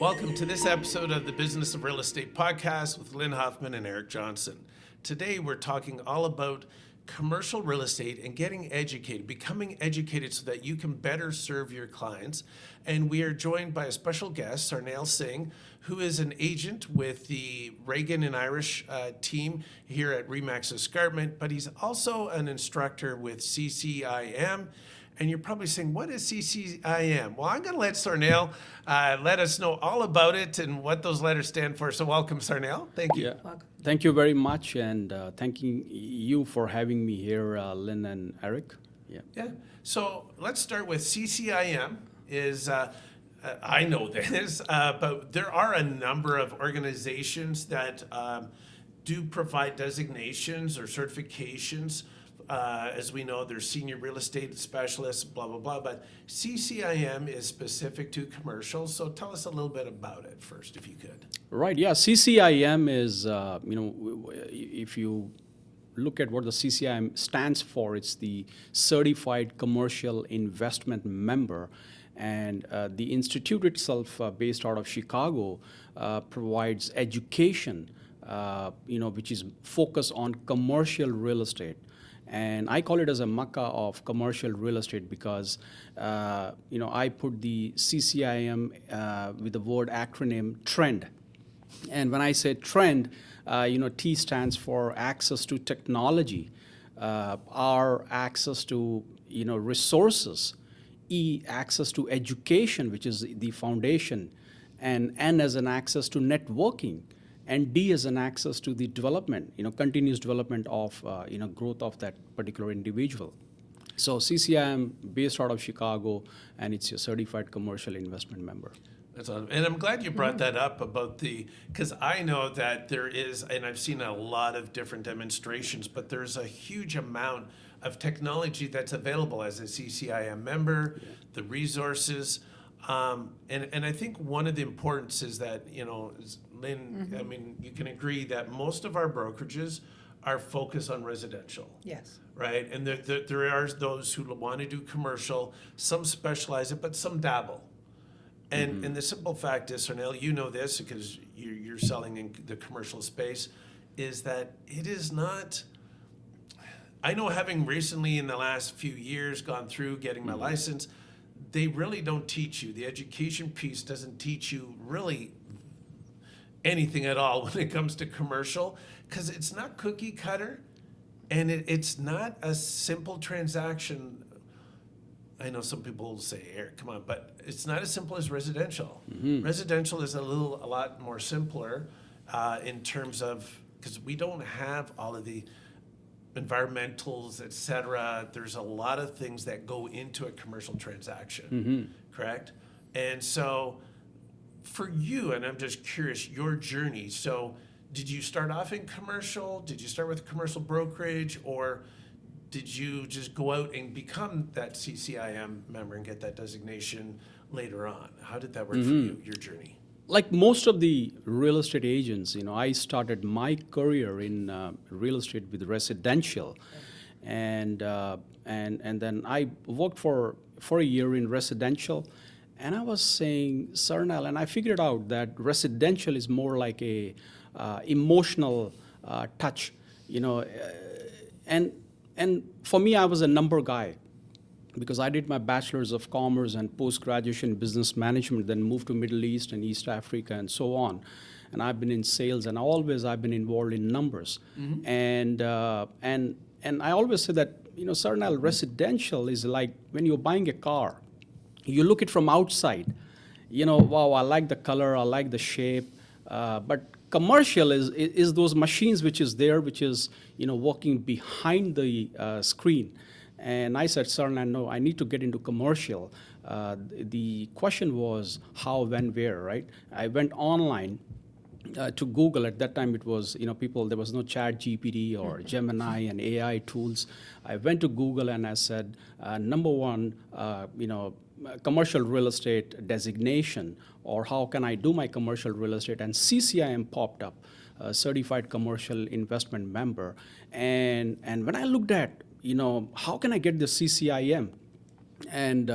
Welcome to this episode of the Business of Real Estate podcast with Lynn Hoffman and Eric Johnson. Today we're talking all about commercial real estate and getting educated, becoming educated so that you can better serve your clients. And we are joined by a special guest, Sarnail Singh, who is an agent with the Reagan and Irish team here at RE/MAX Escarpment, but he's also an instructor with CCIM. And you're probably saying, what is CCIM? Well, I'm going to let Sarnail let us know all about it and what those letters stand for. So welcome, Sarnail. Thank you. Yeah. Thank you very much, and thanking you for having me here, Lynn and Eric. Yeah. So let's start with CCIM. I know this, but there are a number of organizations that do provide designations or certifications. As we know, there's senior real estate specialists, blah, blah, blah. But CCIM is specific to commercial. So tell us a little bit about it first, if you could. Right, yeah. CCIM is, if you look at what the CCIM stands for, it's the Certified Commercial Investment Member. And the institute itself, based out of Chicago, provides education, which is focused on commercial real estate. And I call it as a Mecca of commercial real estate because, I put the CCIM with the word acronym TREND. And when I say TREND, T stands for access to technology, R, access to, resources, E, access to education, which is the foundation, and N as an access to networking. And D is an access to the development, continuous development of, growth of that particular individual. So CCIM, based out of Chicago, and it's your certified commercial investment member. That's awesome. And I'm glad you brought that up about because I know that there is, and I've seen a lot of different demonstrations, but there's a huge amount of technology that's available as a CCIM member, the resources. And I think one of the importance is that, Lynn, I mean, you can agree that most of our brokerages are focused on residential. Yes. Right? And there are those who want to do commercial. Some specialize it, but some dabble. And the simple fact is, Sarnail, you know this because you're selling in the commercial space, is that it is not. I know, having recently in the last few years gone through getting my license, they really don't teach you. The education piece doesn't teach you really anything at all when it comes to commercial, because it's not cookie cutter, and it's not a simple transaction. I know some people will say, Eric, come on, but it's not as simple as residential. Residential is a lot more simpler in terms of, because we don't have all of the environmentals, et cetera. There's a lot of things that go into a commercial transaction, correct? And so for you, and I'm just curious, your journey, so did you start off in commercial? Did you start with commercial brokerage, or did you just go out and become that CCIM member and get that designation later on? How did that work for you, your journey? Like most of the real estate agents, I started my career in real estate with residential, and then I worked for a year in residential, and I was saying, Sarnail, and I figured out that residential is more like a emotional touch, and for me, I was a number guy, because I did my Bachelor's of Commerce and post-graduation in business management, then moved to Middle East and East Africa and so on. And I've been in sales, and I've been involved in numbers. And I always say that, Sarnail, residential is like when you're buying a car, you look it from outside, wow, I like the color, I like the shape, but commercial is those machines which is there, which is, working behind the screen. And I said, Sarnail, no, I need to get into commercial. The question was how, when, where, right? I went online to Google. At that time, it was, there was no Chat GPT or Gemini and AI tools. I went to Google and I said, number one, commercial real estate designation, or how can I do my commercial real estate? And CCIM popped up, Certified Commercial Investment Member. And when I looked at, how can I get the CCIM? And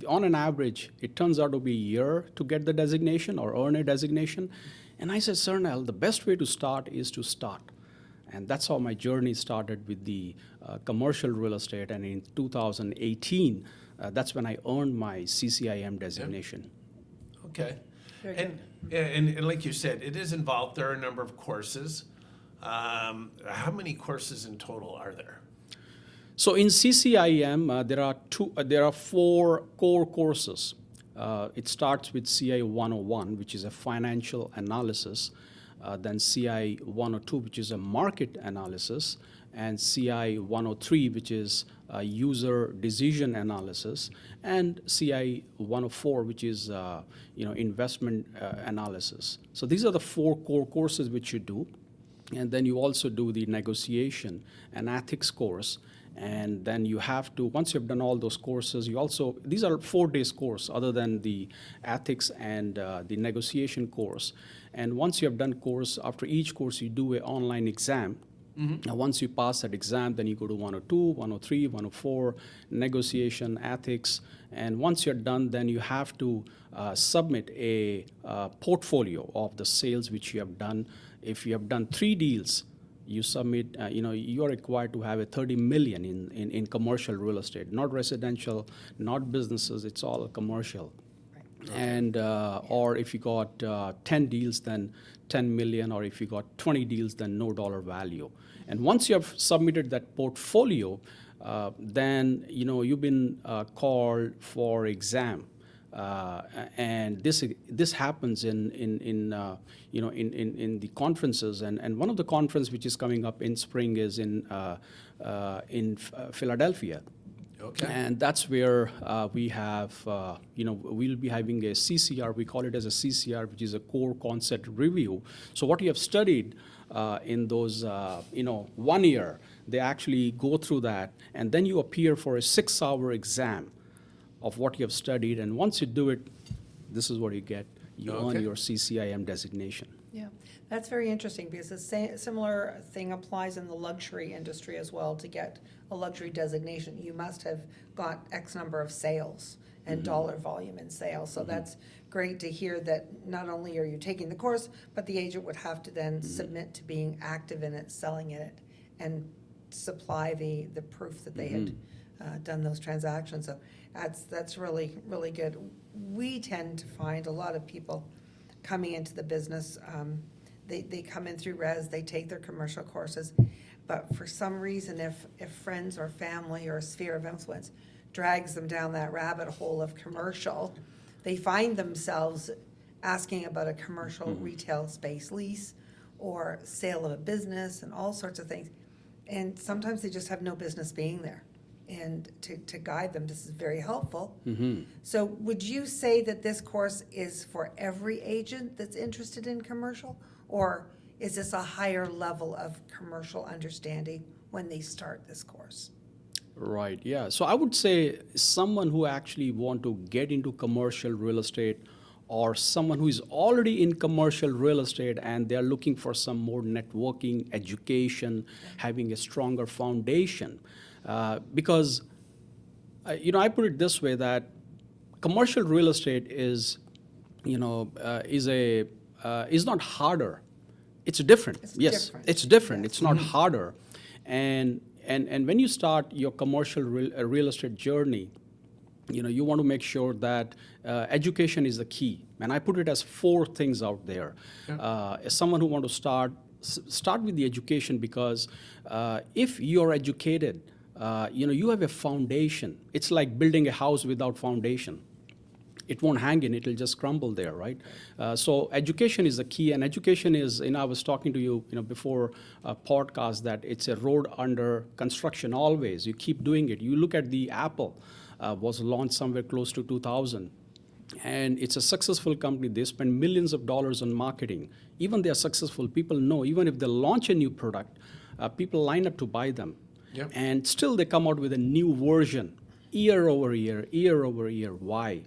on an average, it turns out to be a year to get the designation or earn a designation. And I said, Sarnail, the best way to start is to start. And that's how my journey started with the commercial real estate. And in 2018, that's when I earned my CCIM designation. Okay. Very And like you said, it is involved. There are a number of courses. How many courses in total are there? So in CCIM, there are 4 core courses. It starts with CI 101, which is a financial analysis, then CI 102, which is a market analysis, and CI 103, which is user decision analysis, and CI 104, which is investment analysis. So these are the 4 core courses which you do, and then you also do the negotiation and ethics course. And then you have to, once you've done all those courses, these are 4 days course other than the ethics and the negotiation course. And once you have done course, after each course, you do an online exam. Mm-hmm. And once you pass that exam, then you go to 102, 103, 104, negotiation, ethics. And once you're done, then you have to submit a portfolio of the sales which you have done. If you have done 3 deals, you submit, you are required to have a 30 million in commercial real estate, not residential, not businesses, it's all commercial. Right. And, or if you got 10 deals, then 10 million, or if you got 20 deals, then no dollar value. And once you have submitted that portfolio, then, you've been called for exam. And this happens in the conferences, and one of the conferences which is coming up in spring is in Philadelphia. Okay. And that's where we have, we'll be having a CCR, we call it as a CCR, which is a core concept review. So what you have studied in those, 1 year, they actually go through that, and then you appear for a 6-hour exam of what you have studied, and once you do it, this is what you get. You earn your CCIM designation. Yeah, that's very interesting because a similar thing applies in the luxury industry as well. To get a luxury designation, you must have got X number of sales and dollar volume in sales. So that's great to hear that not only are you taking the course, but the agent would have to then submit to being active in it, selling in it, and supply the proof that they had done those transactions. So that's really, really good. We tend to find a lot of people coming into the business, they come in through res, they take their commercial courses, but for some reason, if friends or family or sphere of influence drags them down that rabbit hole of commercial, they find themselves asking about a commercial retail space lease or sale of a business and all sorts of things. And sometimes they just have no business being there. And to guide them, this is very helpful. Mm-hmm. So would you say that this course is for every agent that's interested in commercial? Or is this a higher level of commercial understanding when they start this course? Right, yeah. So I would say someone who actually want to get into commercial real estate, or someone who is already in commercial real estate and they're looking for some more networking, education, having a stronger foundation. Because, I put it this way, that commercial real estate is not harder. It's different. It's different. It's not harder. And when you start your commercial real estate journey, you want to make sure that education is the key. And I put it as 4 things out there. Yeah. As someone who want to start with the education, because if you're educated, you have a foundation. It's like building a house without foundation. It won't hang in, it'll just crumble there, right? So education is the key, and education is, I was talking to you, before a podcast, that it's a road under construction always. You keep doing it. You look at the Apple, was launched somewhere close to 2000. And it's a successful company. They spend millions of dollars on marketing. Even they are successful. People know, even if they launch a new product, people line up to buy them. Yep. And still they come out with a new version, year over year, year over year. Why?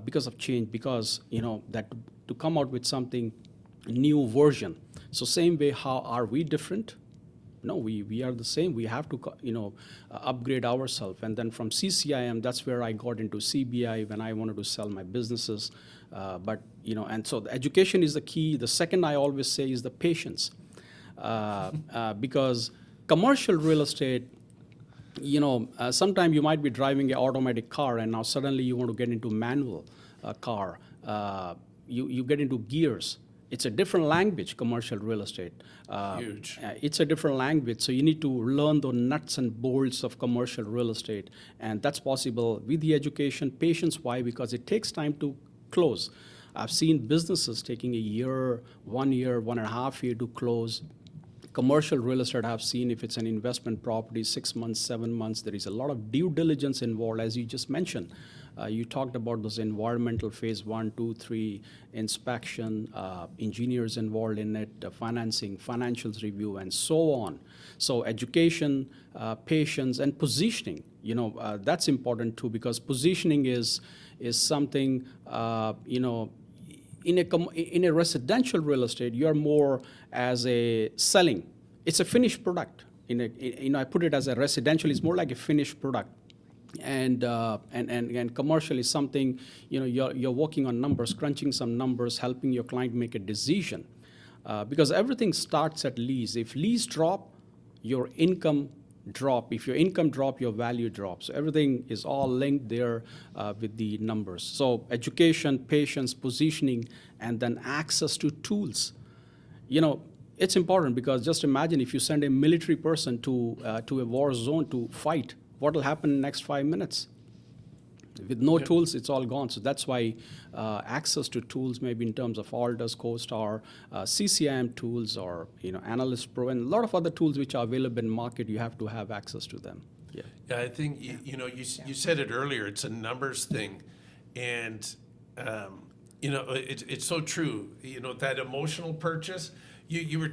Because of change, because, that to come out with something, new version. So same way, how are we different? No, we are the same. We have to, upgrade ourselves. And then from CCIM, that's where I got into CBI when I wanted to sell my businesses. And so the education is the key. The second I always say is the patience. Because commercial real estate, sometimes you might be driving an automatic car and now suddenly you want to get into manual car. You get into gears. It's a different language, commercial real estate. Huge. It's a different language, so you need to learn the nuts and bolts of commercial real estate, and that's possible with the education. Patience, why? Because it takes time to close. I've seen businesses taking a year, 1 year, 1.5 years to close. Commercial real estate, I've seen if it's an investment property, 6 months, 7 months, there is a lot of due diligence involved, as you just mentioned. You talked about those environmental phase 1, 2, 3, inspection, engineers involved in it, financing, financials review, and so on. So education, patience, and positioning, that's important too, because positioning is something, in a residential real estate, you're more as a selling. It's a finished product. I put it as a residential. It's more like a finished product. And commercial is something, you're working on numbers, crunching some numbers, helping your client make a decision. Because everything starts at lease. If lease drop, your income drop. If your income drop, your value drops. So everything is all linked there with the numbers. So education, patience, positioning, and then access to tools. It's important because just imagine if you send a military person to a war zone to fight, what will happen in the next 5 minutes? With no tools, it's all gone. So that's why access to tools, maybe in terms of Altus, CoStar, CCIM tools, or Analyst Pro, and a lot of other tools which are available in market, you have to have access to them. Yeah. Yeah, I think you said it earlier. It's a numbers thing, and it's so true. That emotional purchase. You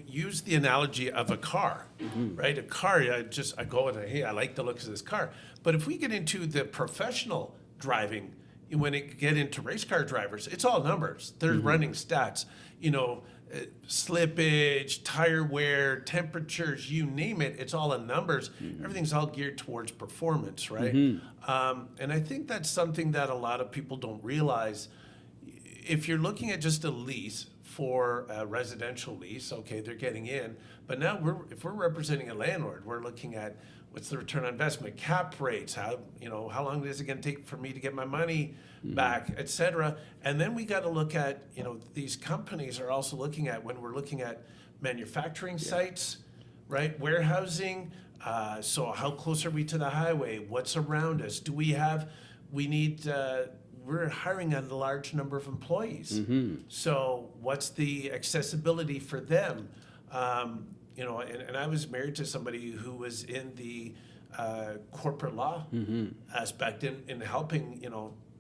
use the analogy of a car, right? A car, I go and hey, I like the looks of this car. But if we get into the professional driving, when it get into race car drivers, it's all numbers. They're running stats, slippage, tire wear, temperatures, you name it. It's all in numbers. Everything's all geared towards performance, right? And I think that's something that a lot of people don't realize. If you're looking at just a lease, for a residential lease, okay, they're getting in. But now if we're representing a landlord, we're looking at what's the return on investment, cap rates, how long is it going to take for me to get my money back, et cetera. And then we got to look at, these companies are also looking at, when we're looking at manufacturing sites, right, warehousing, so how close are we to the highway, what's around us, we're hiring a large number of employees. So what's the accessibility for them? And I was married to somebody who was in the corporate law aspect in helping,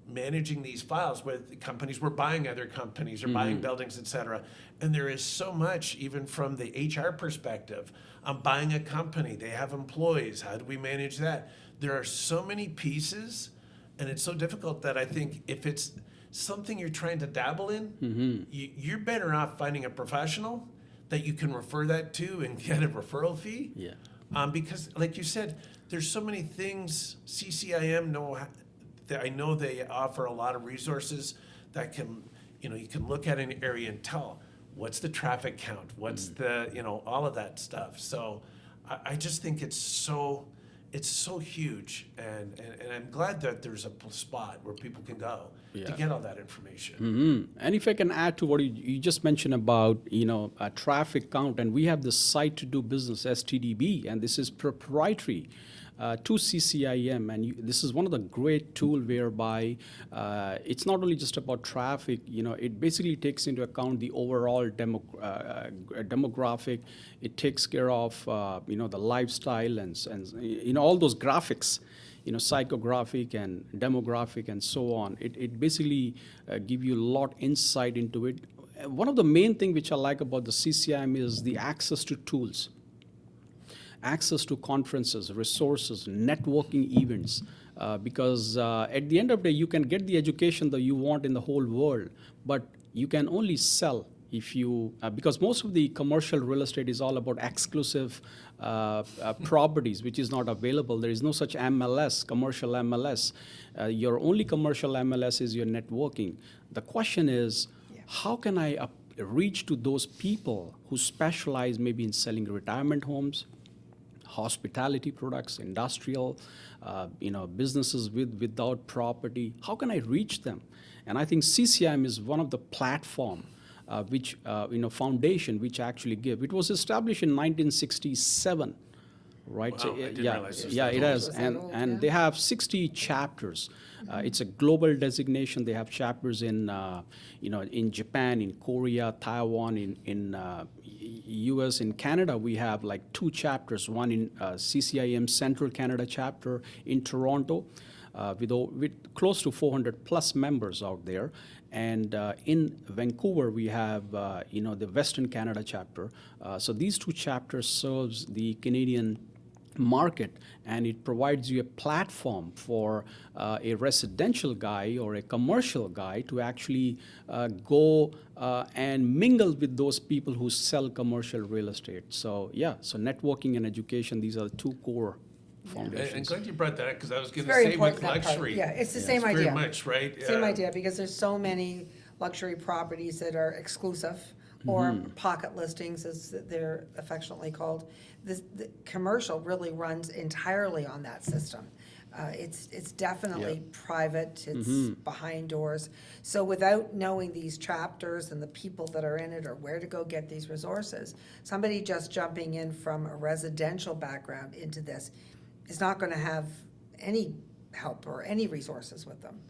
managing these files where the companies were buying other companies or buying buildings, et cetera. And there is so much, even from the HR perspective. I'm buying a company, they have employees, how do we manage that? There are so many pieces. And it's so difficult that I think if it's something you're trying to dabble in, you're better off finding a professional that you can refer that to and get a referral fee. Yeah. Because, like you said, there's so many things. CCIM I know they offer a lot of resources that can, you can look at an area and tell what's the traffic count, what's the, all of that stuff. So I just think it's so huge, and I'm glad that there's a spot where people can go to get all that information. And if I can add to what you just mentioned about, a traffic count, and we have the site to do business, STDB, and this is proprietary to CCIM, and this is one of the great tools whereby it's not only just about traffic, it basically takes into account the overall demographic. It takes care of, the lifestyle and all those graphics, psychographic and demographic and so on. It basically give you a lot insight into it. One of the main things which I like about the CCIM is the access to tools. Access to conferences, resources, networking events, because at the end of the day, you can get the education that you want in the whole world, but you can only sell if you, because most of the commercial real estate is all about exclusive properties, which is not available. There is no such MLS, commercial MLS. Your only commercial MLS is your networking. The question is, how can I reach to those people who specialize maybe in selling retirement homes, hospitality products, industrial, businesses without property? How can I reach them? And I think CCIM is one of the platform which foundation which actually give. It was established in 1967, right? Wow, So, I didn't yeah, realize it was yeah, that it old. has, It was that and old, and yeah. they have 60 chapters. It's a global designation. They have chapters in in Japan, in Korea, Taiwan, in U.S., in Canada. We have like 2 chapters. One in CCIM Central Canada chapter in Toronto, with close to 400 plus members out there. And in Vancouver, we have the Western Canada chapter. So these 2 chapters serves the Canadian market, and it provides you a platform for a residential guy or a commercial guy to actually go and mingle with those people who sell commercial real estate. So yeah, so networking and education, these are the 2 core foundations. And glad you brought that up, because I was going It's to very say with important, that part. luxury. Yeah, it's the it's same idea. Very much, right? Same idea, because there's so many luxury properties that are exclusive, or pocket listings, as they're affectionately called. The commercial really runs entirely on that system. It's definitely private, it's behind doors. So without knowing these chapters and the people that are in it, or where to go get these resources, somebody just jumping in from a residential background into this is not gonna have any help or any resources with them.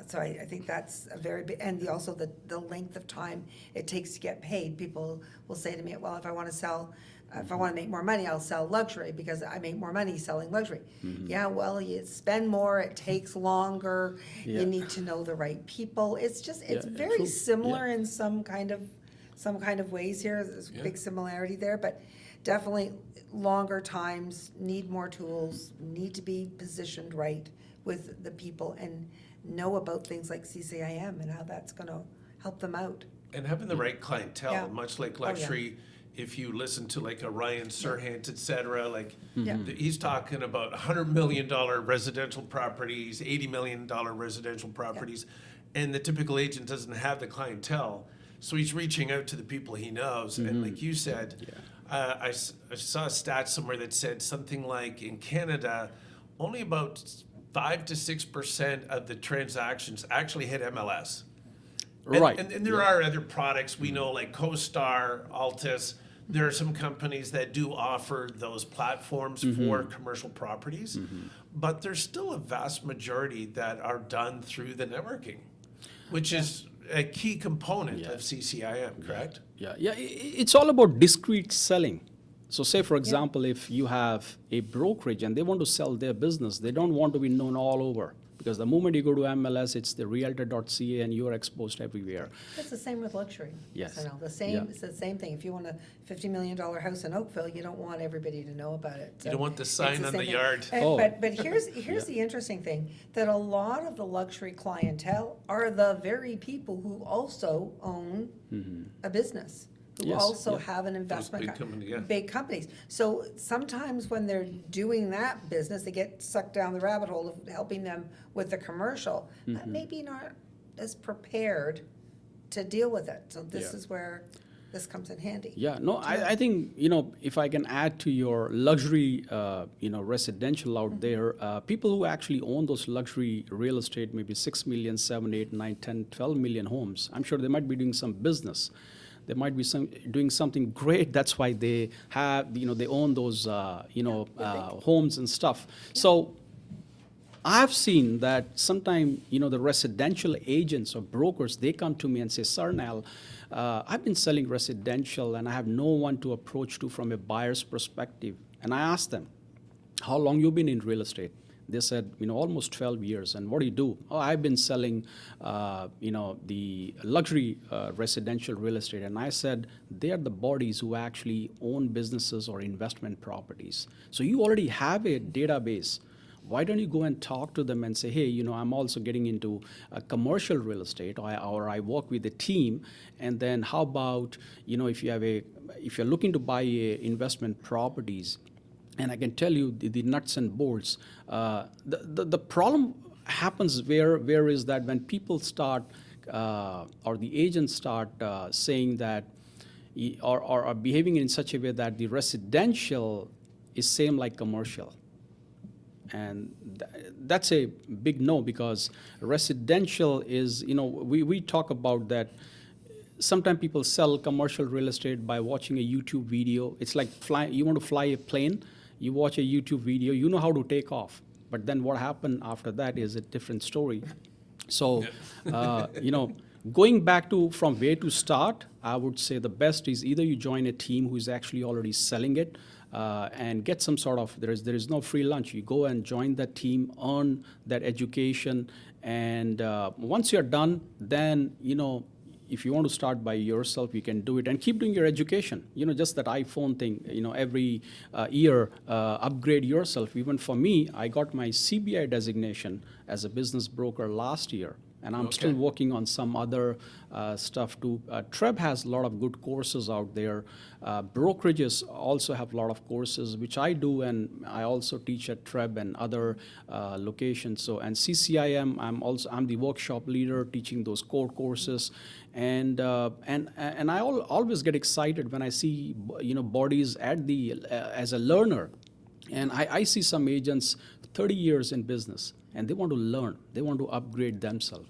So I think that's a very big, and also the length of time it takes to get paid. People will say to me, well, if I want to make more money, I'll sell luxury because I make more money selling luxury. Yeah, well, you spend more, it takes longer, Yeah. you need to know the right people. It's just, it's Yeah, very true. similar in some kind of ways here. There's a big similarity there, but definitely longer times, need more tools, need to be positioned right with the people, and know about things like CCIM and how that's gonna help them out. And having the right clientele, Yeah. much like Oh, yeah. luxury, if you listen to like a Ryan Serhant, et cetera, like Yeah. he's talking about $100 million residential properties, $80 million residential properties, and the typical agent doesn't have the clientele, so he's reaching out to the people he knows. And like you said, I saw a stat somewhere that said something like in Canada, only about 5 to 6% of the transactions actually hit MLS. And, Right. and there are other products we know, like CoStar, Altus. There are some companies that do offer those platforms for commercial properties, but there's still a vast majority that are done through the networking, which is a key component of CCIM, correct? Yeah, it's all about discrete selling. So say, for example, if you have a brokerage and they want to sell their business, they don't want to be known all over, because the moment you go to MLS, it's the realtor.ca and you're exposed everywhere. It's the same with luxury. Yes. I know, it's the same thing. If you want a $50 million house in Oakville, you don't want everybody to know about it. You don't want the sign on the same thing. yard. Oh. But here's the interesting thing, that a lot of the luxury clientele are the very people who also own a business, who Yes, also yeah. have an investment. big company, yeah. Big companies. So sometimes when they're doing that business, they get sucked down the rabbit hole of helping them with the commercial, but maybe not as prepared to deal with it. So this Yeah. is where this comes in handy. Yeah, no, I think, if I can add to your luxury, residential out there, people who actually own those luxury real estate, maybe 6 million, 7, 8, 9, 10, 12 million homes, I'm sure they might be doing some business. They might be doing something great. That's why they have, they own those, homes and stuff. So I've seen that sometimes, the residential agents or brokers, they come to me and say, Sarnail, I've been selling residential and I have no one to approach to from a buyer's perspective. And I asked them, how long you been in real estate? They said, almost 12 years. And what do you do? Oh, I've been selling, the luxury residential real estate. And I said, they are the bodies who actually own businesses or investment properties. So you already have a database. Why don't you go and talk to them and say, hey, I'm also getting into commercial real estate, or I work with a team, and then how about, if you're looking to buy investment properties, and I can tell you the nuts and bolts. The problem happens where is that when people start, or the agents start saying that, or are behaving in such a way that the residential is same like commercial. And that's a big no, because residential is, we talk about that. Sometimes people sell commercial real estate by watching a YouTube video. It's like you want to fly a plane, you watch a YouTube video, you know how to take off. But then what happened after that is a different story. So, going back to from where to start, I would say the best is either you join a team who is actually already selling it, and get some sort of, there is no free lunch. You go and join that team, earn that education, and once you're done, then, if you want to start by yourself, you can do it, and keep doing your education. Just that iPhone thing, every year, upgrade yourself. Even for me, I got my CBI designation as a business broker last year. And I'm still working on some other stuff too. TREB has a lot of good courses out there. Brokerages also have a lot of courses, which I do, and I also teach at TREB and other locations. So, and CCIM, I'm the workshop leader teaching those core courses, and I always get excited when I see bodies at the as a learner, and I see some agents 30 years in business, and they want to learn. They want to upgrade themselves.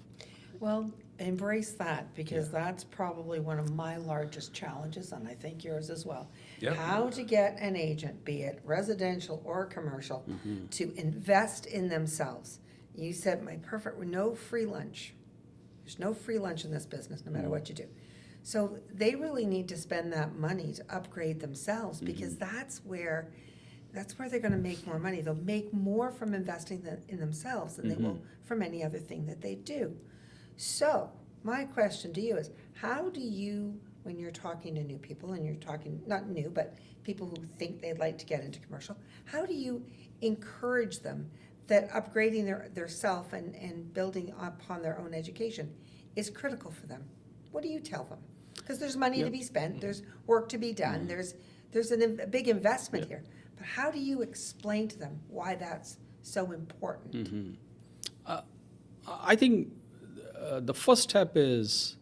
Well, embrace that, because that's probably one of my largest challenges, and I think yours as well. Yep. How to get an agent, be it residential or commercial, to invest in themselves. You said no free lunch. There's no free lunch in this business, no matter what you do. So they really need to spend that money to upgrade themselves, because that's where they're going to make more money. They'll make more from investing in themselves than they will from any other thing that they do. So my question to you is, how do you, when you're talking to new people, and you're talking, not new, but people who think they'd like to get into commercial, how do you encourage them that upgrading their self and building upon their own education is critical for them? What do you tell them? Because there's money to be spent, there's work to be done, there's a big investment here. But how do you explain to them why that's so important? I think the first step is,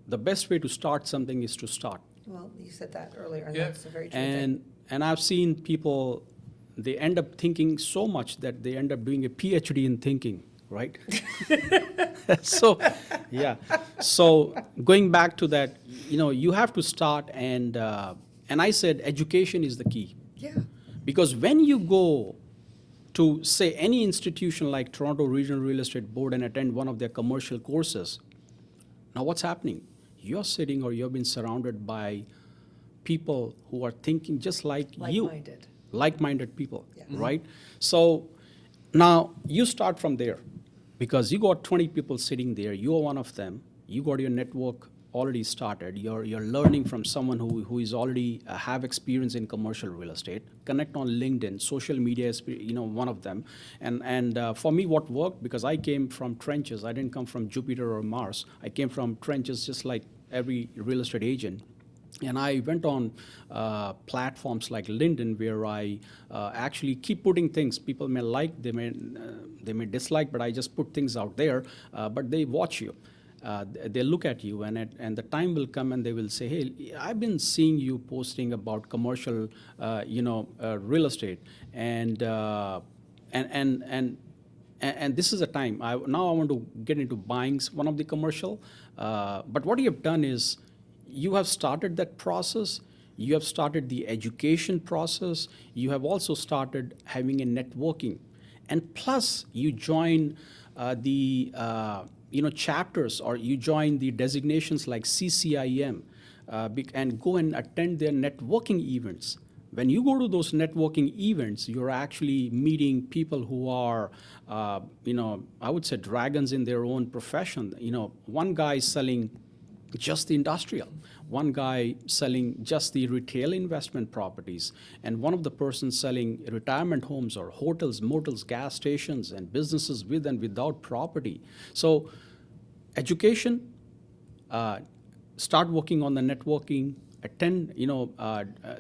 the best way to start something is to start. Well, you said that earlier, and Yeah. that's a very true thing. And I've seen people, they end up thinking so much that they end up doing a PhD in thinking, right? So, yeah. So going back to that, you have to start, and I said education is the key. Yeah. Because when you go to, say, any institution like Toronto Regional Real Estate Board and attend one of their commercial courses, now what's happening? You're sitting, or you've been surrounded by people who are thinking just like you. Like-minded. Like-minded people, Yeah. right? So now you start from there, because you got 20 people sitting there, you're one of them, you got your network already started, you're learning from someone who is already have experience in commercial real estate. Connect on LinkedIn, social media is one of them. And for me, what worked, because I came from trenches, I didn't come from Jupiter or Mars, I came from trenches just like every real estate agent. And I went on platforms like LinkedIn, where I actually keep putting things. People may like, they may dislike, but I just put things out there. But they watch you, they look at you, and the time will come, and they will say, "Hey, I've been seeing you posting about commercial, real estate, and this is a time. Now I want to get into buying one of the commercial. But what you have done is, you have started that process, you have started the education process, you have also started having a networking, and plus you join the chapters, or you join the designations like CCIM, and go and attend their networking events. When you go to those networking events, you're actually meeting people who are, I would say, dragons in their own profession. One guy is selling just the industrial, one guy selling just the retail investment properties, and one of the persons selling retirement homes or hotels, motels, gas stations, and businesses with and without property. So education, start working on the networking,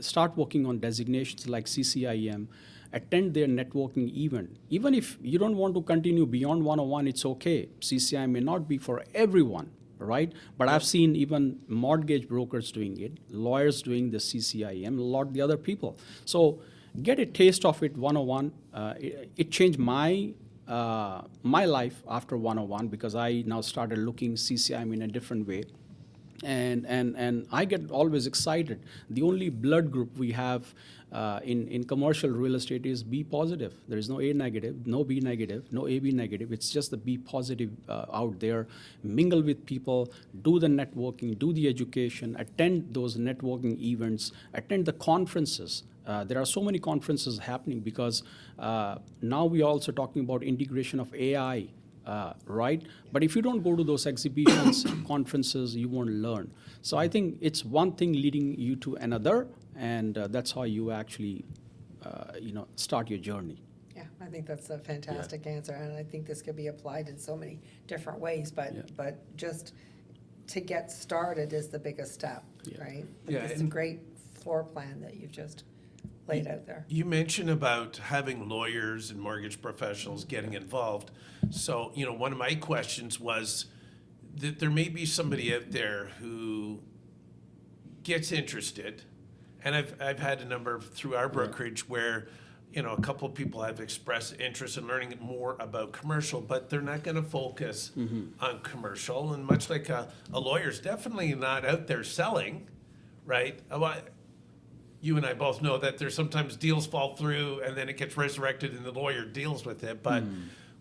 start working on designations like CCIM, attend their networking event. Even if you don't want to continue beyond 101, it's okay. CCIM may not be for everyone, right? But I've seen even mortgage brokers doing it, lawyers doing the CCIM, a lot of the other people. So get a taste of it 101. It changed my life after 101 because I now started looking CCIM in a different way. And I get always excited. The only blood group we have in commercial real estate is B positive. There is no A negative, no B negative, no AB negative. It's just the B positive out there. Mingle with people, do the networking, do the education, attend those networking events, attend the conferences. There are so many conferences happening because now we are also talking about integration of AI. Right? But if you don't go to those exhibitions, conferences, you won't learn. So I think it's one thing leading you to another, and that's how you actually, start your journey. Yeah, I think that's a fantastic answer, and I think this could be applied in so many different ways, but just to get started is the biggest step, right? Yeah, It's a great floor plan that you've just laid out there. You mentioned about having lawyers and mortgage professionals getting involved. So, one of my questions was that there may be somebody out there who gets interested, and I've had a number through our brokerage where, a couple of people have expressed interest in learning more about commercial, but they're not going to focus on commercial. And much like a lawyer's definitely not out there selling, right? You and I both know that there's sometimes deals fall through and then it gets resurrected and the lawyer deals with it. But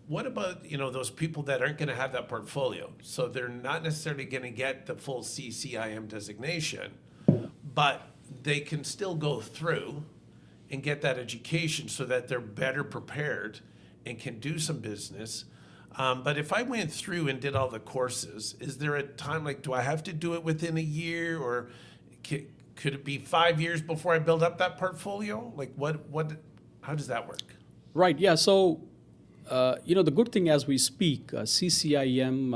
what about, those people that aren't going to have that portfolio? So they're not necessarily going to get the full CCIM designation, but they can still go through and get that education so that they're better prepared and can do some business. But if I went through and did all the courses, is there a time, like, do I have to do it within a year, or could it be 5 years before I build up that portfolio? Like, how does that work? Right, yeah, so, the good thing as we speak, CCIM,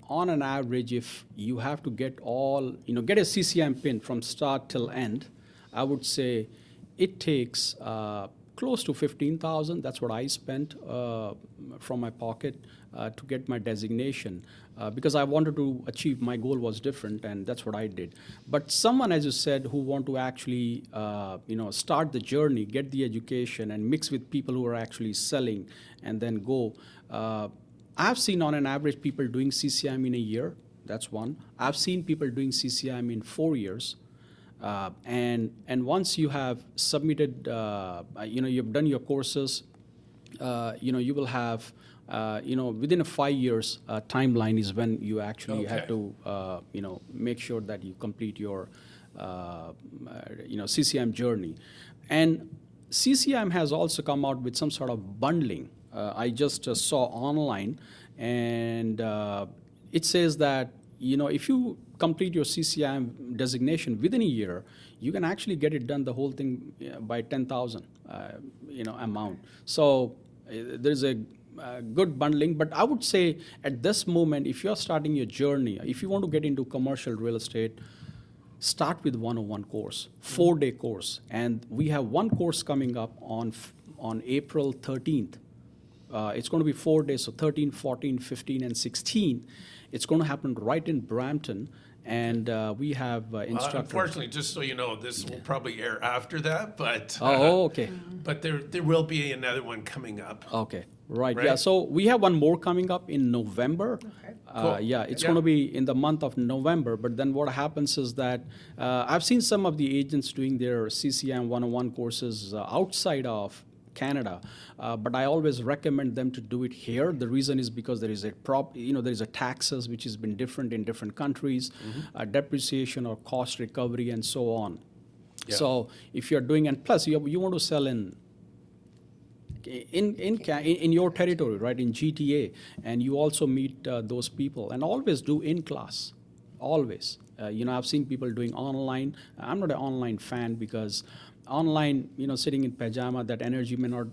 on an average, if you have to get get a CCIM pin from start till end, I would say it takes close to $15,000. That's what I spent from my pocket to get my designation because I wanted to achieve, my goal was different, and that's what I did. But someone, as you said, who want to actually start the journey, get the education, and mix with people who are actually selling, and then go. I've seen on an average people doing CCIM in a year. That's one. I've seen people doing CCIM in 4 years. And once you have submitted, you've done your courses, you will have, within a 5 years timeline is when you actually have to, make sure that you complete your, CCIM journey. And CCIM has also come out with some sort of bundling. I just saw online, and it says that, if you complete your CCIM designation within a year, you can actually get it done, the whole thing, by 10,000, amount. So there's a good bundling. But I would say at this moment, if you're starting your journey, if you want to get into commercial real estate, start with 101 course, 4-day course. And we have one course coming up on April 13th. It's going to be 4 days, so 13, 14, 15, and 16. It's going to happen right in Brampton, and we have instructors. Unfortunately, just so you know, this will probably air after that, but okay. But there will be another one coming up. Okay, right. Right? Yeah, so we have one more coming up in November. Okay. Cool. Yeah, it's Yeah. going to be in the month of November, but then what happens is that I've seen some of the agents doing their CCIM 101 courses outside of Canada, but I always recommend them to do it here. The reason is because there is a taxes which has been different in different countries, depreciation or cost recovery, and so on. Yeah. So if you're doing, and plus you want to sell in your territory, right, in GTA, and you also meet those people, and always do in class. always. I've seen people doing online. I'm not an online fan because online, sitting in pajama, that energy may not,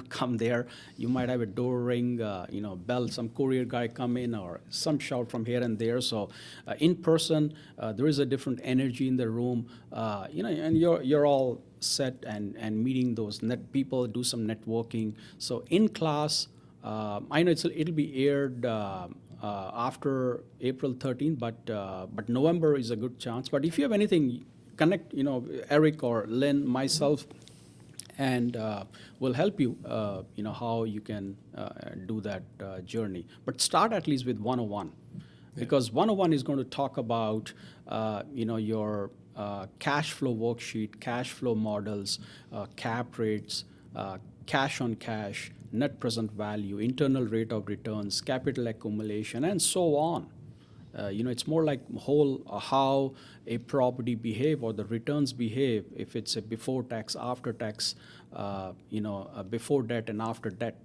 come there. You might have a door ring, bell, some courier guy come in, or some shout from here and there. So in person, there is a different energy in the room, and you're all set and meeting those net people, do some networking. So in class, I know it'll be aired after April 13th, but November is a good chance. But if you have anything, connect, Eric or Lynn, myself, and we'll help you, how you can do that journey. But start at least with 101, because 101 is going to talk about, your cash flow worksheet, cash flow models, cap rates, cash on cash, net present value, internal rate of returns, capital accumulation, and so on. It's more like how a property behave or the returns behave, if it's a before tax, after tax, before debt and after debt,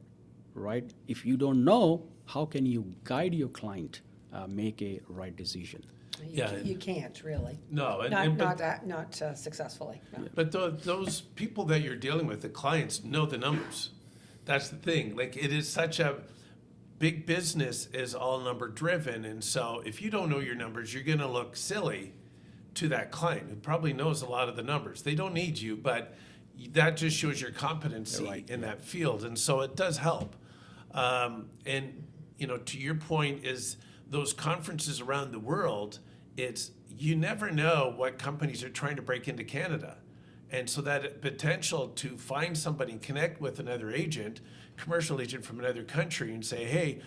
right? If you don't know, how can you guide your client make a right decision? You can't really. No, Not successfully. No. but those people that you're dealing with, the clients, know the numbers. That's the thing. Like, it is such a big business is all number driven, and so if you don't know your numbers, you're going to look silly to that client who probably knows a lot of the numbers. They don't need you, but that just shows your competency in that field, and so it does help. And to your point, is those conferences around the world, it's you never know what companies are trying to break into Canada. And so that potential to find somebody and connect with another agent, commercial agent from another country, and say, hey,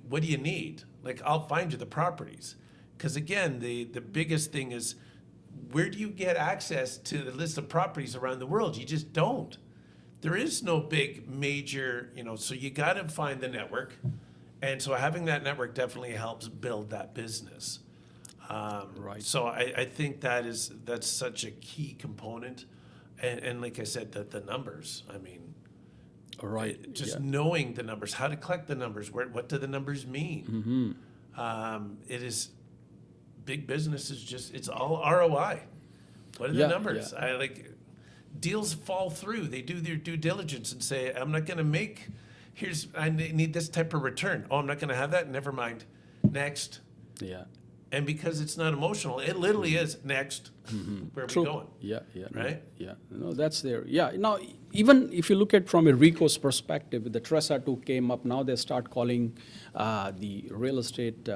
what do you need? Like, I'll find you the properties. Because again, the biggest thing is, where do you get access to the list of properties around the world? You just don't. There is no big major, so you got to find the network. And so having that network definitely helps build that business. Right. So I think that's such a key component. And like I said, the numbers, I mean, Right. just knowing the numbers, how to collect the numbers, what do the numbers mean? Mm-hmm. It is, big business is just, it's all ROI. What are the numbers? Yeah. Deals fall through. They do their due diligence and say, I'm not going to make, I need this type of return. Oh, I'm not going to have that? Never mind. Next. Yeah. And because it's not emotional, it literally is next. Where are we going? Yeah. Right? No, that's there. Yeah. Now, even if you look at from a RICO's perspective, with the TRESA 2 came up, now they start calling the real estate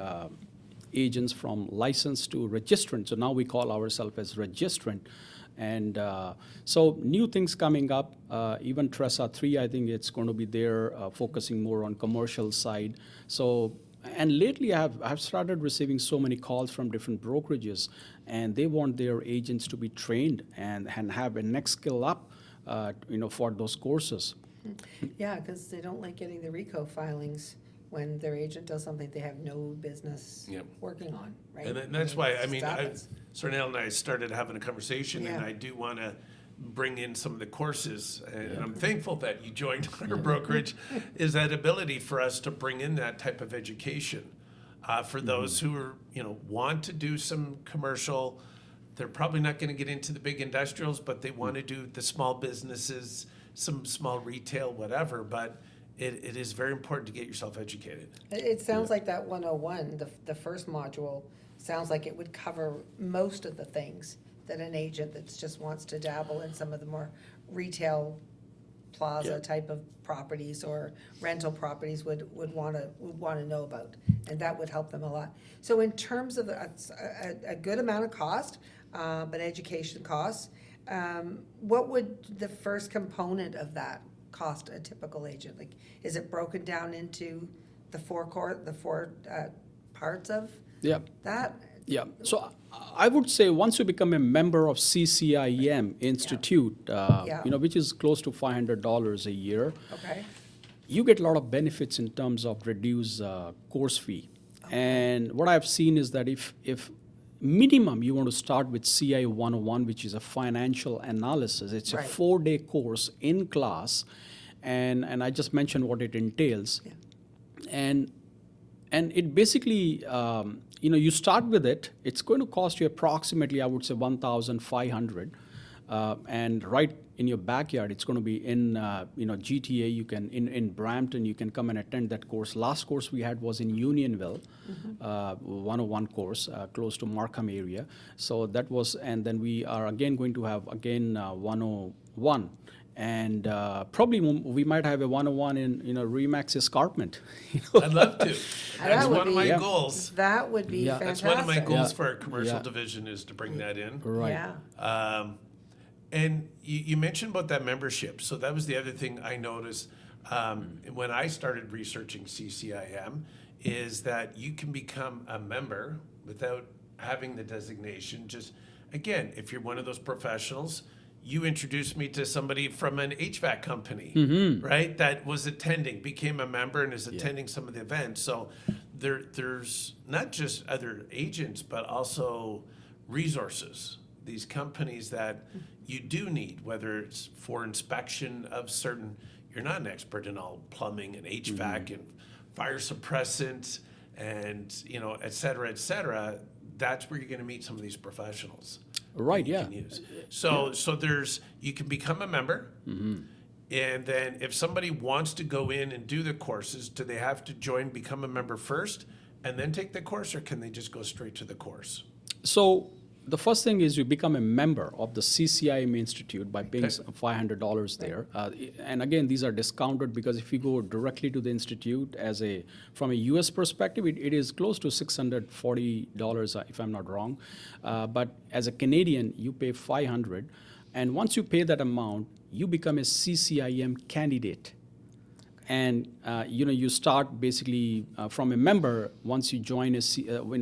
agents from licensed to registrant. So now we call ourselves as registrant. And so new things coming up, even TRESA 3, I think it's going to be there, focusing more on commercial side. So, and lately I've started receiving so many calls from different brokerages, and they want their agents to be trained and have a next skill up, for those courses. Yeah, because they don't like getting the RICO filings when their agent does something they have no business working on, right? And that's why, happens. Sarnail and I started having a conversation, and Yeah. I do want to bring in some of the courses, and I'm thankful that you joined our brokerage, is that ability for us to bring in that type of education for those who are, want to do some commercial. They're probably not going to get into the big industrials, but they want to do the small businesses, some small retail, whatever, but it is very important to get yourself educated. It sounds like that 101, the first module, sounds like it would cover most of the things that an agent that just wants to dabble in some of the more retail plaza type of properties or rental properties would want to know about, and that would help them a lot. So in terms of a good amount of cost, but education costs, what would the first component of that cost a typical agent? Like, is it broken down into the four parts of that? Yeah, so I would say once you become a member of CCIM Institute, which is close to $500 a year, Okay. you get a lot of benefits in terms of reduced course fee. And what I've seen is that if minimum you want to start with CI 101, which is a financial analysis, it's a 4-day course in class, and I just mentioned what it entails. Yeah. and it basically, you start with it. It's going to cost you approximately, I would say, 1,500, and right in your backyard, it's going to be in GTA. You can in Brampton, you can come and attend that course. Last course we had was in Unionville, 101 course close to Markham area. So that was, and then we are again going to have 101. And probably we might have a 101 in Remax Escarpment. I'd love to. That That's would one of my be- goals. That would be Yeah. fantastic. That's one of my goals Yeah. for our commercial Yeah. division is to bring that in. Right. Yeah. And you mentioned about that membership. So that was the other thing I noticed when I started researching CCIM is that you can become a member without having the designation. Just, again, if you're one of those professionals, you introduced me to somebody from an HVAC company, right? That was attending, became a member and is attending some of the events. So there's not just other agents, but also resources. These companies that you do need, whether it's for inspection of certain, you're not an expert in all plumbing and HVAC and fire suppressant and, et cetera, that's where you're gonna meet some of these professionals. Right, that you yeah. can use. So you can become a member, and then if somebody wants to go in and do the courses, do they have to become a member first, and then take the course, or can they just go straight to the course? So the first thing is you become a member of the CCIM Institute by paying Okay. $500 there. And again, these are discounted because if you go directly to the institute from a US perspective, it is close to $640, if I'm not wrong. But as a Canadian, you pay $500. And once you pay that amount, you become a CCIM candidate. And you start basically from a member. Once you join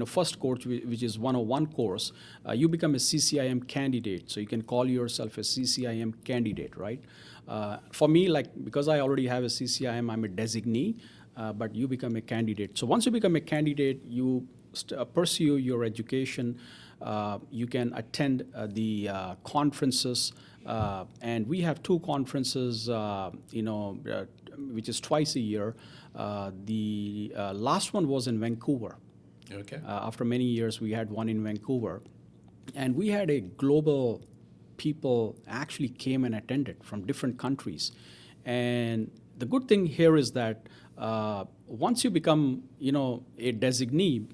first course, which is 101 course, you become a CCIM candidate. So you can call yourself a CCIM candidate, right? For me, because I already have a CCIM, I'm a designee, but you become a candidate. So once you become a candidate, you pursue your education. You can attend the conferences, and we have two conferences, which is twice a year. The last one was in Vancouver. Okay. After many years, we had one in Vancouver. And we had a global people actually came and attended from different countries. And the good thing here is that once you become, a designee,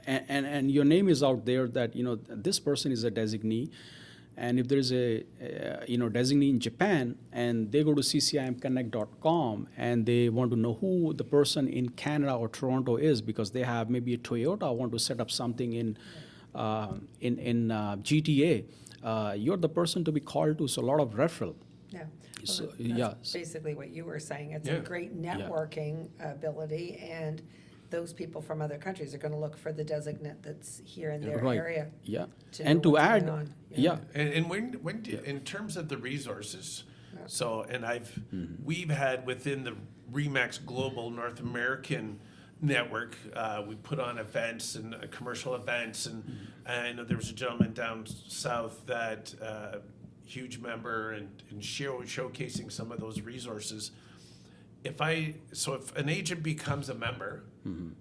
and your name is out there that, this person is a designee. And if there's a designee in Japan and they go to ccimconnect.com and they want to know who the person in Canada or Toronto is because they have maybe a Toyota want to set up something in GTA, you're the person to be called to. So a lot of referral. Yeah. So, That's basically what you were saying. It's a Yeah. great networking ability, and those people from other countries are gonna look for the designate that's here in their Right. area. Yeah. to know And to what's going add, on. yeah. And when in terms of the resources, so, and we've had within the Remax Global North American network, we put on events and commercial events, and I know there was a gentleman down south that, huge member and showcasing some of those resources. If an agent becomes a member,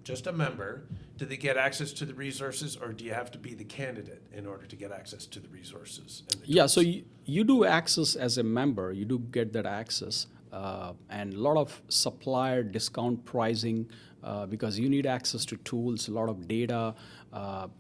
just a member, do they get access to the resources, or do you have to be the candidate in order to get access to the resources? And the Yeah, so tools? you do access as a member, you do get that access, and a lot of supplier discount pricing because you need access to tools, a lot of data,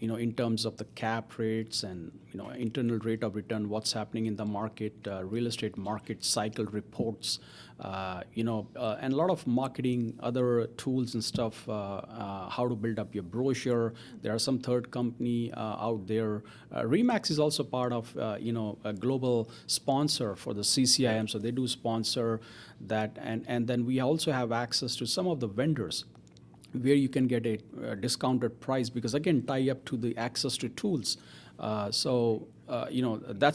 in terms of the cap rates and internal rate of return, what's happening in the market, real estate market cycle reports, and a lot of marketing, other tools and stuff, how to build up your brochure. There are some third company out there. Remax is also part of, a global sponsor for the CCIM, so they do sponsor that. And then we also have access to some of the vendors where you can get a discounted price because, again, tie up to the access to tools. That's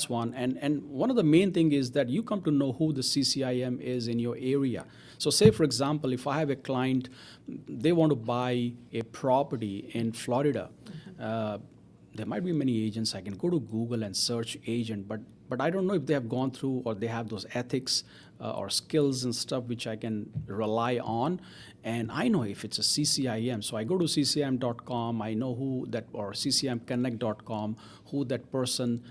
one. And one of the main thing is that you come to know who the CCIM is in your area. So say, for example, if I have a client, they want to buy a property in Florida, there might be many agents. I can go to Google and search agent, but I don't know if they have gone through or they have those ethics or skills and stuff which I can rely on. And I know if it's a CCIM, so I go to CCIM.com, I know who that, or CCIMconnect.com, who that person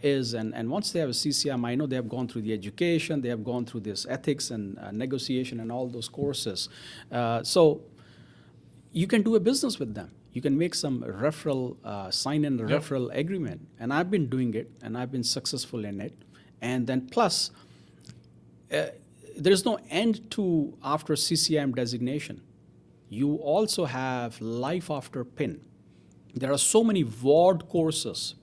is. And once they have a CCIM, I know they have gone through the education, they have gone through this ethics and negotiation and all those courses. So you can do a business with them. You can make some referral, sign in a referral agreement. And I've been doing it, and I've been successful in it. And then plus, there's no end to after CCIM designation. You also have life after PIN. There are so many ward courses.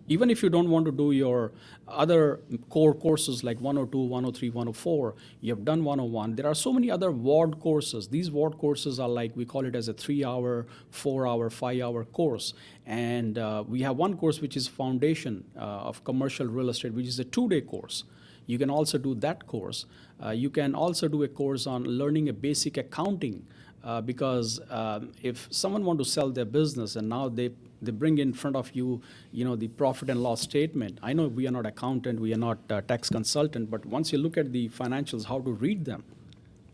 Even if you don't want to do your other core courses like 102, 103, 104, you have done 101. There are so many other ward courses. These ward courses are like, we call it as a 3-hour, 4-hour, 5-hour course. And we have one course which is Foundation of Commercial Real Estate, which is a 2-day course. You can also do that course. You can also do a course on learning a basic accounting because if someone want to sell their business and now they bring in front of you, the profit and loss statement. I know we are not accountant, we are not tax consultant, but once you look at the financials, how to read them.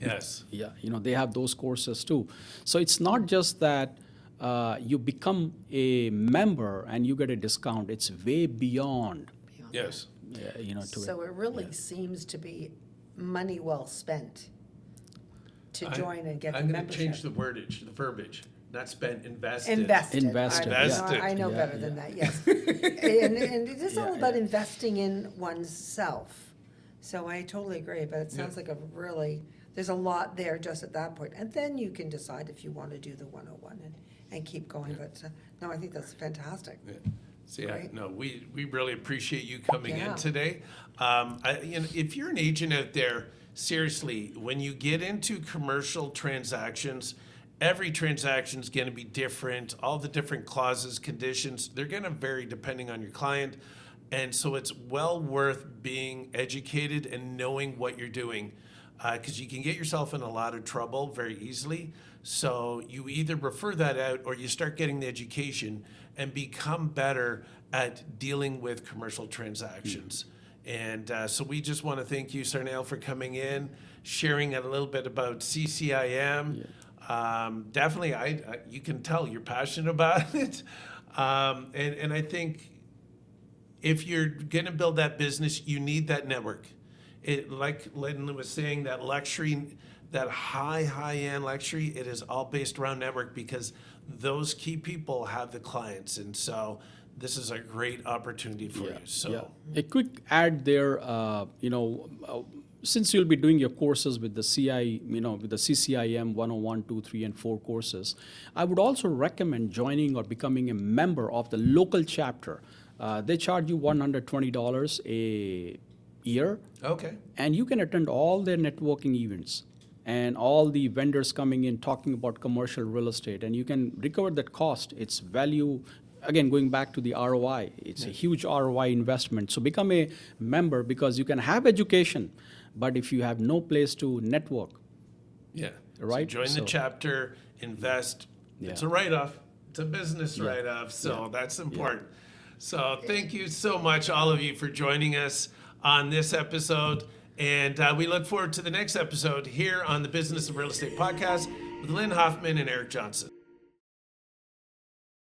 Yes. Yeah, they have those courses too. So it's not just that you become a member and you get a discount. It's way beyond. Yes. To So it really seems to be money well spent to join and get the I'm going to membership. change the wordage, the verbiage. Not spent, invested. Invested. Invested, I know yeah. better than that, yes. And it is all about investing in oneself. So I totally agree, but it sounds like there's a lot there just at that point. And then you can decide if you want to do the 101 and keep going. But no, I think that's fantastic. Yeah. So Great. no, we really appreciate you coming Yeah. in today. If you're an agent out there, seriously, when you get into commercial transactions, every transaction is going to be different. All the different clauses, conditions, they're going to vary depending on your client. And so it's well worth being educated and knowing what you're doing because you can get yourself in a lot of trouble very easily. So you either refer that out or you start getting the education and become better at dealing with commercial transactions. And so we just want to thank you, Sarnail, for coming in, sharing a little bit about CCIM. Definitely, you can tell you're passionate about it. And I think if you're going to build that business, you need that network. Like Lyndon was saying, that luxury, that high-end luxury, it is all based around network because those key people have the clients. And so this is a great opportunity for you. So a quick add there, since you'll be doing your courses with the with the CCIM 101, 2, 3, and 4 courses, I would also recommend joining or becoming a member of the local chapter. They charge you $120 a year. okay. And you can attend all their networking events and all the vendors coming in talking about commercial real estate, and you can recover that cost. It's value, again, going back to the ROI, it's a huge ROI investment. So become a member because you can have education, but if you have no place to network, Yeah. Right? So join the So- chapter, invest. Yeah. It's a write-off. It's a business write-off. So that's important. So thank you so much, all of you, for joining us on this episode. And we look forward to the next episode here on the Business of Real Estate podcast with Lynn Hoffman and Eric Johnson.